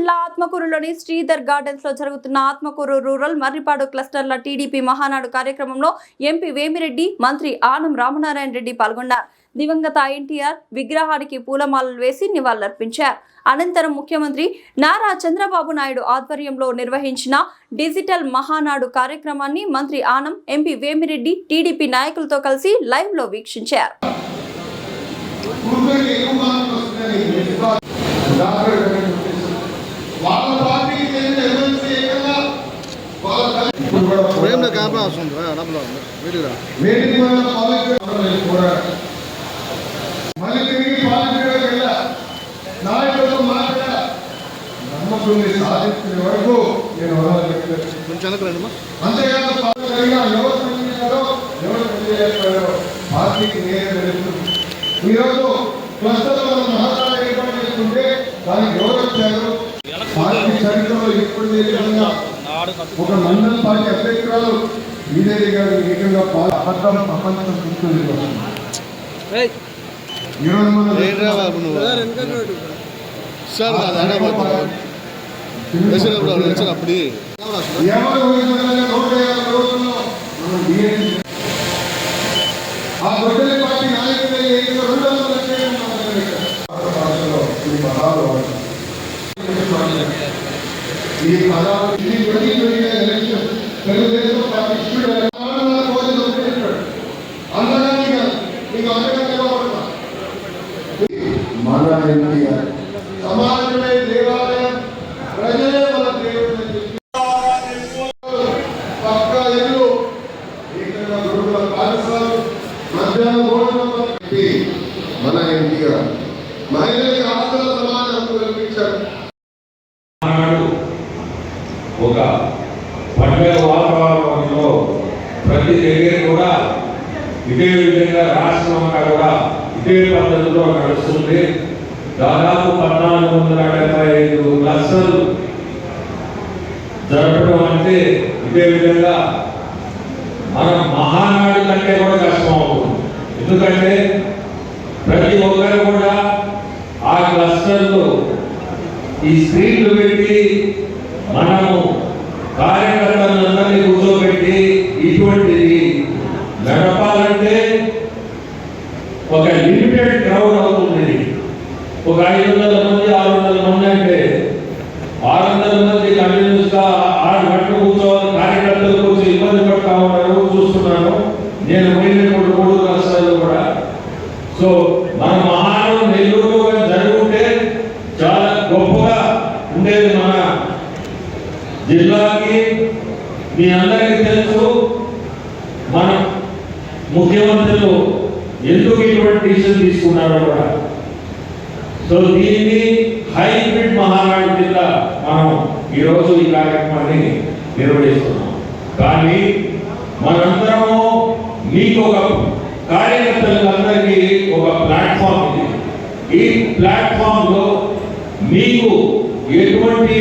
జిల్లా ఆత్మకూరులోని శ్రీధర్ గార్డెన్స్ లో జరుగుతున్న ఆత్మకూరు రూరల్ మర్రిపాడు క్లస్టర్ల టీడీపీ మహానాడు కార్యక్రమంలో ఎంపీ వేమిరెడ్డి, మంత్రి ఆనం రామనారాయణ రెడ్డి పాల్గొన్నారు. దివంగత ఎన్టీఆర్ విగ్రహానికి పూలమాలలు వేసి నివాళులర్పించారు. అనంతరం ముఖ్యమంత్రి నారా చంద్రబాబు నాయుడు ఆధ్వర్యంలో నిర్వహించిన డిజిటల్ మహానాడు కార్యక్రమాన్ని మంత్రి ఆనం, ఎంపీ వేమిరెడ్డి టీడీపీ నాయకులతో కలిసి లైవ్ లో వీక్షించారు. సాధించిన వరకు నేను పార్టీకి ఈరోజు క్లస్టర్లో మహారాజు ఏర్పాటు చేసుకుంటే దానికి ఎవరు వచ్చారు? పార్టీ చరిత్రలో ఎప్పుడు విధంగా ఒక మండల పార్టీ అధ్యక్షురాలు బీజేపీ గారు ఏకంగా అబద్ధం ప్రపంచం చూస్తుంది. ఈరోజు మనం ఆ గొడ్డలి పార్టీ నాయకులు ఈ పదాలు తెలుగుదేశం పార్టీ మన ఎన్టీఆర్ సమాజమే దేవాలయం, ప్రజలే మన దేవుడు. పక్కా ఇల్లు, ఏకంగా గురువుల పాఠశాలలు, మధ్యాహ్నం భోజనం మన ఎన్టీఆర్ మహిళలకు ఆస్తుల సమాజం కల్పించారు. ఒక పండుగ వాతావరణంలో ప్రతి దగ్గర కూడా ఇదే విధంగా రాష్ట్రం అంతా కూడా ఇదే పద్ధతిలో నడుస్తుంది. దాదాపు 1475 క్లస్టర్లు జరపడం అంటే ఇదే విధంగా మనం మహానాడు కంటే కూడా కష్టం అవుతుంది. ఎందుకంటే ప్రతి ఒక్కరు కూడా ఆ క్లస్టర్లో ఈ స్క్రీన్లు పెట్టి మనము కార్యకర్తలందరినీ కూర్చోబెట్టి ఇటువంటిది నడపాలంటే ఒక లిమిటెడ్ క్రౌడ్ అవుతుంది. ఒక 500 మంది 600 మంది అంటే 600 మంది కంటిన్యూస్ గా 6 గంటలు కూర్చోవాలి. కార్యకర్తలు కూర్చొని ఇబ్బంది పడతా ఉన్నారు, చూస్తున్నాను నేను పోయినప్పుడు 3 రాష్ట్రాల్లో కూడా. సో మన మహానం నెల్లూరు జరుగుంటే చాలా గొప్పగా ఉండేది. మన జిల్లాకి మీ అందరికీ తెలుసు మన ముఖ్యమంత్రులు ఎందుకు ఇటువంటి డిసిషన్ తీసుకున్నారో కూడా. సో దీన్ని హైబ్రిడ్ మహానాడు కింద మనం ఈరోజు ఈ కార్యక్రమాన్ని నిర్వహిస్తున్నాం. కానీ మనందరము మీకు ఒక కార్యకర్తలందరికీ ఒక ప్లాట్ఫామ్ ఇది. ఈ ప్లాట్ఫామ్ లో మీకు ఎటువంటి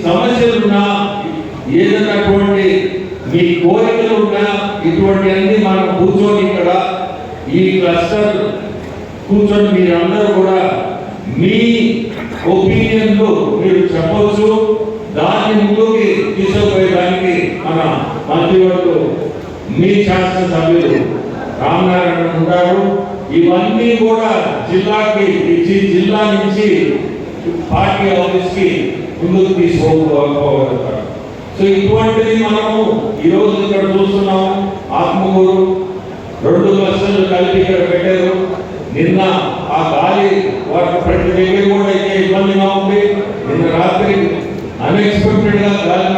సమస్యలున్నా, ఏదైనటువంటి మీ కోరికలు ఉన్నా, ఇటువంటి అన్ని మనం కూర్చొని ఇక్కడ ఈ క్లస్టర్ కూర్చొని మీరందరూ కూడా మీ ఒపీనియన్లు మీరు చెప్పవచ్చు. దాన్ని ముందుకి తీసుకుపోయేదానికి మన మంత్రివర్గం మీ శాసనసభ్యులు రామనారాయణ ఉంటారు. ఇవన్నీ కూడా జిల్లాకి ఇచ్చి జిల్లా నుంచి పార్టీ ఆఫీస్ కి ముందుకు తీసుకోగలుగుతారు. సో ఇటువంటిది మనము ఈరోజు ఇక్కడ చూస్తున్నాము. ఆత్మకూరు 2 క్లస్టర్లు కలిపి ఇక్కడ పెట్టారు. నిన్న ఆ గాలి వాటి ప్రతి దగ్గర కూడా ఇబ్బందిగా ఉంది. నిన్న రాత్రి అన్ఎక్స్పెక్టెడ్ గా గాలి